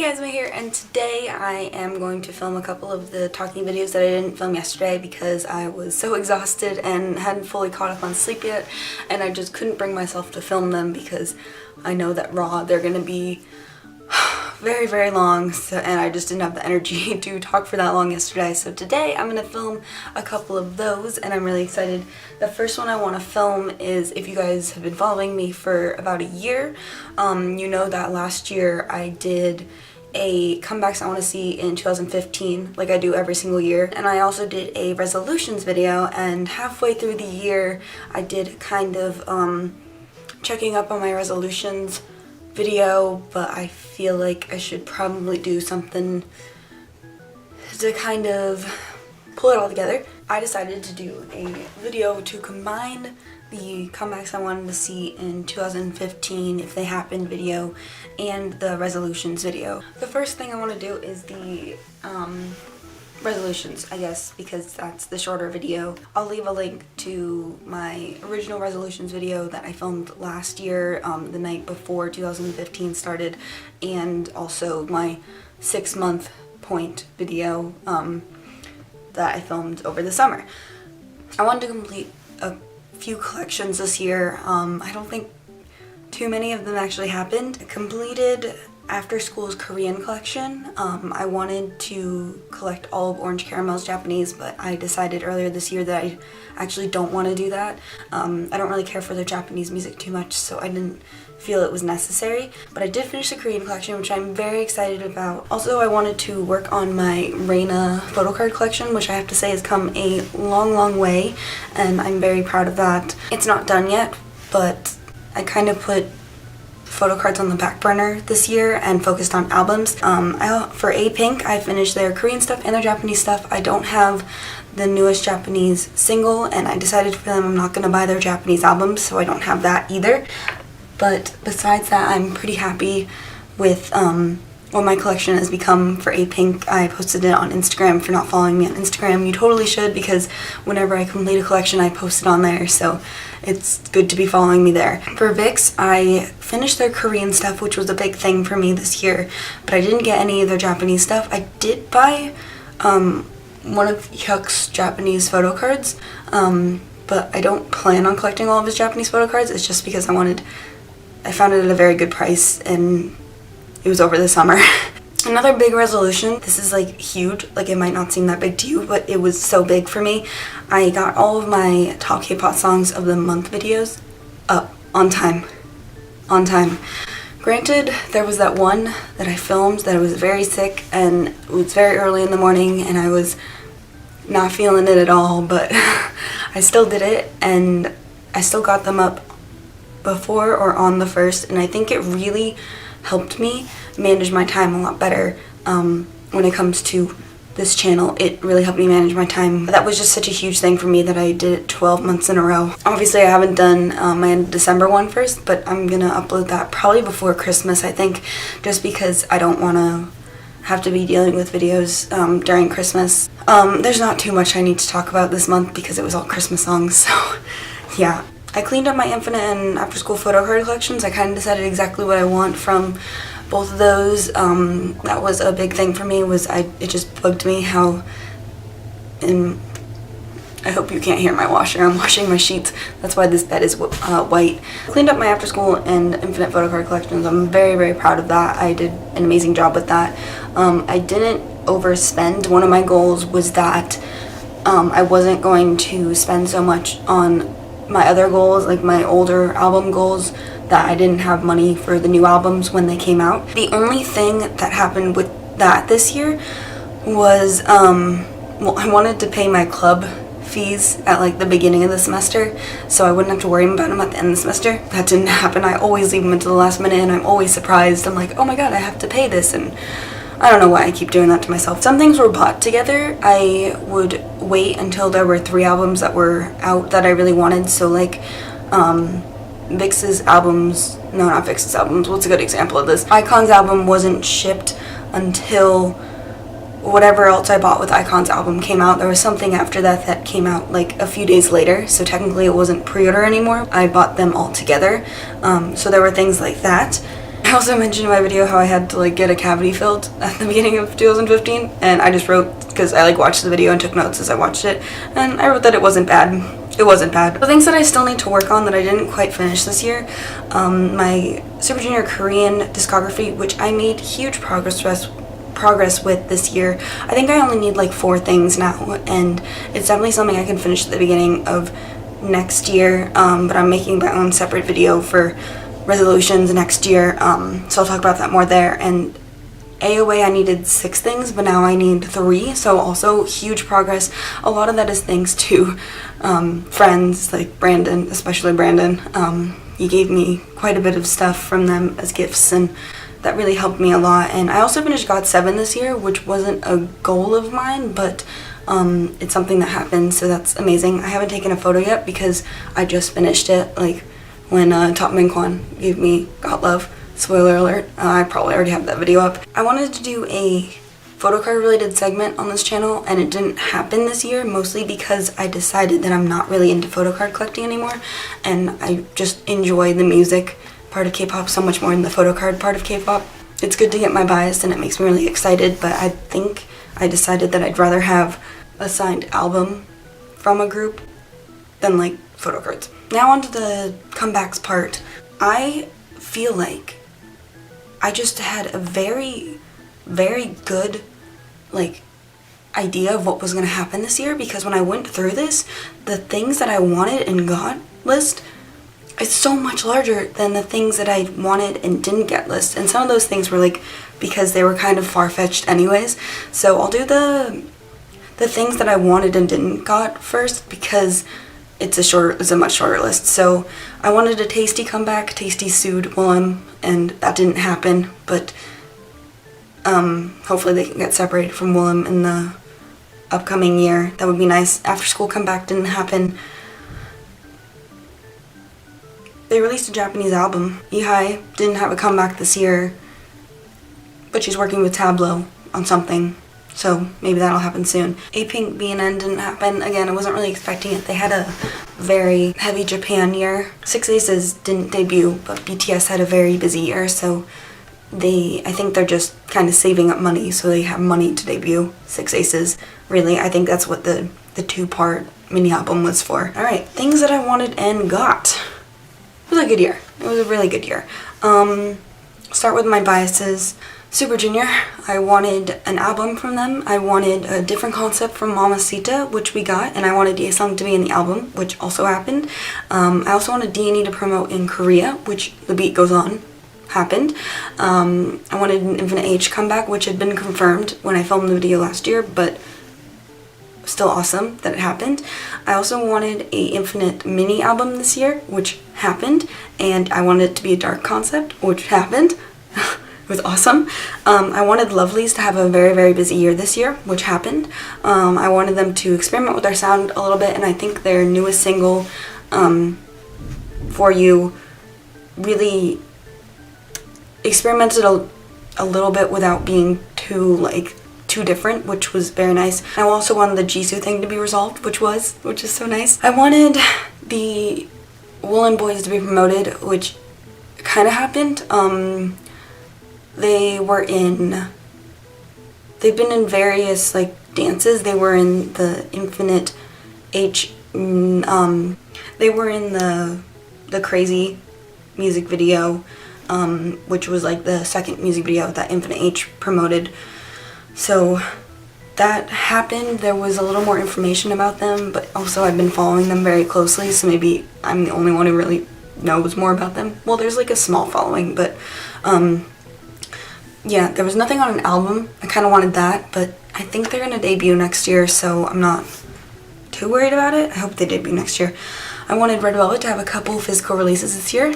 guys, I'm here, and today I am going to film a couple of the talking videos that I didn't film yesterday because I was so exhausted and hadn't fully caught up on sleep yet, and I just couldn't bring myself to film them because I know that they're gonna be very, very long, and I just didn't have the energy to talk for that long yesterday. So today I'm gonna film a couple of those, and I'm really excited. The first one I want to film is, if you guys have been following me for about a year, you know that last year I did a comebacks I want to see in 2015, like I do every single year, and I also did a resolutions video, and halfway through the year I did kind of checking up on my resolutions video, but I feel like I should probably do something to kind of pull it all together. I decided to do a video to combine the comebacks I wanted to see in 2015, if they happened video, and the resolutions video. The first thing I want to do is the resolutions, I guess, because that's the shorter video. I'll leave a link to my original resolutions video that I filmed last year, the night before 2015 started, and also my 6-month point video that I filmed over the summer. I wanted to complete a few collections this year. I don't think too many of them actually happened. I completed After School's Korean collection. I wanted to collect all of Orange Caramel's Japanese, but I decided earlier this year that I actually don't want to do that. I don't really care for their Japanese music too much, so I didn't feel it was necessary. But I did finish the Korean collection, which I'm very excited about. Also, I wanted to work on my Reina photo card collection, which I have to say has come a long, long way, and I'm very proud of that. It's not done yet, but I kind of put photo cards on the back burner this year and focused on albums. For A.P, I finished their Korean stuff and their Japanese stuff. I don't have the newest Japanese single, and I decided for them I'm not going to buy their Japanese albums, so I don't have that either. But besides that, I'm pretty happy with what my collection has become for A.P. I posted it on Instagram. If you're not following me on Instagram, you totally should, because whenever I complete a collection, I post it on there, so it's good to be following me there. For VIX, I finished their Korean stuff, which was a big thing for me this year, but I didn't get any of their Japanese stuff. I did buy one of Hyuk's Japanese photo cards, but I don't plan on collecting all of his Japanese photo cards. It's just because I found it at a very good price, and it was over the summer. Another big resolution, this is like huge, like it might not seem that big to you, but it was so big for me. I got all of my top K-pop songs of the month videos up on time. Granted, there was that one that I filmed that I was very sick, and it was very early in the morning and I was not feeling it at all, but I still did it, and I still got them up before or on the 1st, and I think it really helped me manage my time a lot better when it comes to this channel. It really helped me manage my time. That was just such a huge thing for me that I did it 12 months in a row. Obviously, I haven't done my December one first, but I'm gonna upload that probably before Christmas, I think, just because I don't want to have to be dealing with videos during Christmas. There's not too much I need to talk about this month because it was all Christmas songs, so yeah. I cleaned up my Infinite and After School photo card collections. I kind of decided exactly what I want from both of those. That was a big thing for me. It just bugged me how, and I hope you can't hear my washer. I'm washing my sheets. That's why this bed is white. I cleaned up my After School and Infinite photo card collections. I'm very, very proud of that. I did an amazing job with that. I didn't overspend. One of my goals was that I wasn't going to spend so much on my other goals, like my older album goals, that I didn't have money for the new albums when they came out. The only thing that happened with that this year was, well, I wanted to pay my club fees at like the beginning of the semester, so I wouldn't have to worry about them at the end of the semester. That didn't happen. I always leave them until the last minute, and I'm always surprised. I'm like, oh my god, I have to pay this, and I don't know why I keep doing that to myself. Some things were bought together. I would wait until there were 3 albums that were out that I really wanted. So like Vix's albums, no, not Vix's albums, what's a good example of this? Icon's album wasn't shipped until whatever else I bought with Icon's album came out. There was something after that that came out like a few days later, so technically it wasn't pre-order anymore. I bought them all together, so there were things like that. I also mentioned in my video how I had to like get a cavity filled at the beginning of 2015, and I just wrote, because I like watched the video and took notes as I watched it, and I wrote that it wasn't bad. It wasn't bad. The things that I still need to work on that I didn't quite finish this year, my Super Junior Korean discography, which I made huge progress with this year. I think I only need like 4 things now, and it's definitely something I can finish at the beginning of next year, but I'm making my own separate video for resolutions next year, so I'll talk about that more there. And AOA I needed 6 things, but now I need 3, so also huge progress. A lot of that is thanks to friends like Brandon, especially Brandon. He gave me quite a bit of stuff from them as gifts, and that really helped me a lot. And I also finished GOT7 this year, which wasn't a goal of mine, but it's something that happened, so that's amazing. I haven't taken a photo yet because I just finished it, like when Top Minkwon gave me Got Love. Spoiler alert, I probably already have that video up. I wanted to do a photocard related segment on this channel, and it didn't happen this year, mostly because I decided that I'm not really into photocard collecting anymore, and I just enjoy the music part of K-pop so much more than the photocard part of K-pop. It's good to get my bias and it makes me really excited, but I think I decided that I'd rather have a signed album from a group than like photocards. Now onto the comebacks part. I feel like I just had a very, very good like idea of what was going to happen this year, because when I went through this, the things that I wanted and got list is so much larger than the things that I wanted and didn't get list. And some of those things were like because they were kind of far-fetched anyways. So I'll do the things that I wanted and didn't got first, because it's a much shorter list. So I wanted a Tasty comeback. Tasty sued Willem, and that didn't happen, but hopefully they can get separated from Willem in the upcoming year. That would be nice. After School comeback didn't happen. They released a Japanese album. Ihai didn't have a comeback this year, but she's working with Tableau on something, so maybe that'll happen soon. A-Pink BNN didn't happen. Again, I wasn't really expecting it. They had a very heavy Japan year. Six Aces didn't debut, but BTS had a very busy year, so I think they're just kind of saving up money so they have money to debut Six Aces. Really, I think that's what the 2-part mini album was for. Alright, things that I wanted and got. It was a good year. It was a really good year. Start with my biases. Super Junior, I wanted an album from them. I wanted a different concept from Mamacita, which we got, and I wanted Daesung to be in the album, which also happened. I also wanted D&E to promote in Korea, which The Beat Goes On happened. I wanted an Infinite H comeback, which had been confirmed when I filmed the video last year, but still awesome that it happened. I also wanted a Infinite mini album this year, which happened, and I wanted it to be a dark concept, which happened. It was awesome. I wanted Lovelyz to have a very, very busy year this year, which happened. I wanted them to experiment with their sound a little bit, and I think their newest single, For You, really experimented a little bit without being too different, which was very nice. I also wanted the Jisoo thing to be resolved, which is so nice. I wanted the Woolen Boys to be promoted, which kind of happened. They've been in various like dances. They were in the Infinite H, they were in the Crazy music video, which was like the second music video that Infinite H promoted. So that happened. There was a little more information about them, but also I've been following them very closely, so maybe I'm the only one who really knows more about them. Well, there's like a small following, but yeah, there was nothing on an album. I kind of wanted that, but I think they're gonna debut next year, so I'm not too worried about it. I hope they debut next year. I wanted Red Velvet to have a couple physical releases this year.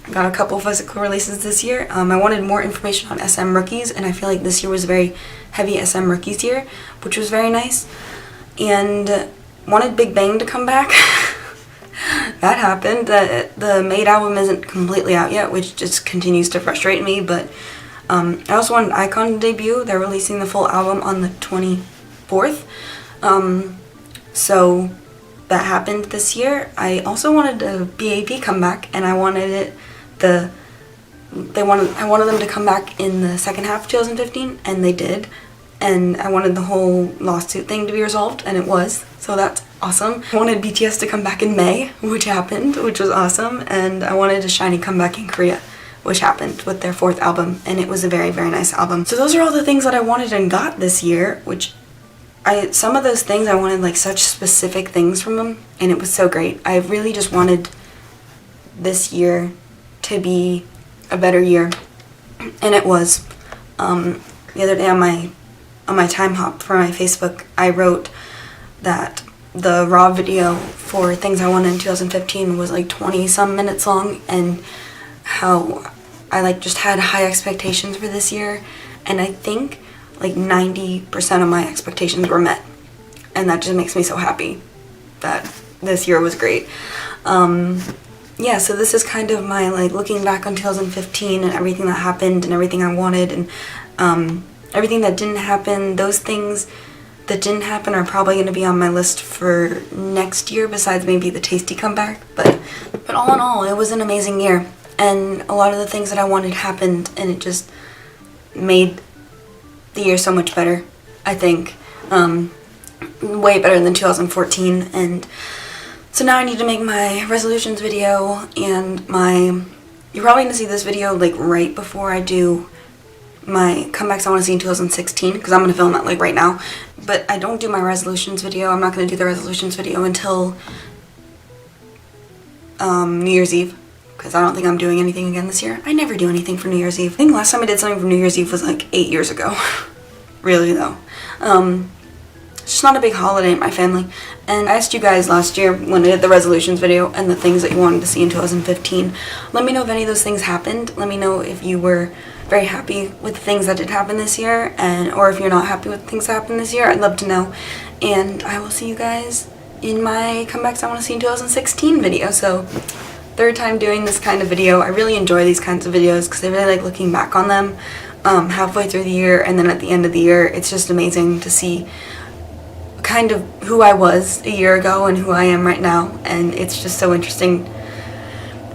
I got a couple physical releases this year. I wanted more information on SM Rookies, and I feel like this year was a very heavy SM Rookies year, which was very nice. And wanted Big Bang to come back. That happened. The Made album isn't completely out yet, which just continues to frustrate me, but I also wanted iKON to debut. They're releasing the full album on the 24th. So that happened this year. I also wanted a B.A.P comeback, and I wanted it the I wanted them to come back in the second half of 2015, and they did. And I wanted the whole lawsuit thing to be resolved, and it was, so that's awesome. I wanted BTS to come back in May, which happened, which was awesome, and I wanted SHINee come back in Korea, which happened with their 4th album, and it was a very, very nice album. So those are all the things that I wanted and got this year, which some of those things I wanted like such specific things from them, and it was so great. I really just wanted this year to be a better year, and it was. The other day on my time hop for my Facebook, I wrote that the raw video for things I wanted in 2015 was like 20 some minutes long, and how I like just had high expectations for this year, and I think like 90% of my expectations were met, and that just makes me so happy that this year was great. Yeah, so this is kind of my like looking back on 2015 and everything that happened and everything I wanted, and everything that didn't happen. Those things that didn't happen are probably going to be on my list for next year, besides maybe the Tasty comeback. But all in all, it was an amazing year, and a lot of the things that I wanted happened, and it just made the year so much better, I think. Way better than 2014, and so now I need to make my resolutions video, and you're probably going to see this video like right before I do my comebacks I want to see in 2016, because I'm going to film that like right now. But I don't do my resolutions video. I'm not going to do the resolutions video until New Year's Eve, because I don't think I'm doing anything again this year. I never do anything for New Year's Eve. I think last time I did something for New Year's Eve was like 8 years ago. Really though. It's just not a big holiday in my family. And I asked you guys last year when I did the resolutions video and the things that you wanted to see in 2015. Let me know if any of those things happened. Let me know if you were very happy with the things that did happen this year, or if you're not happy with things that happened this year. I'd love to know. And I will see you guys in my comebacks I want to see in 2016 video. So 3rd time doing this kind of video. I really enjoy these kinds of videos because I really like looking back on them halfway through the year, and then at the end of the year. It's just amazing to see kind of who I was a year ago and who I am right now, and it's just so interesting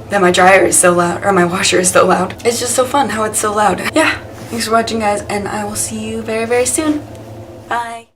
that my dryer is so loud, or my washer is so loud. It's just so fun how it's so loud. Yeah, thanks for watching guys, and I will see you very, very soon. Bye.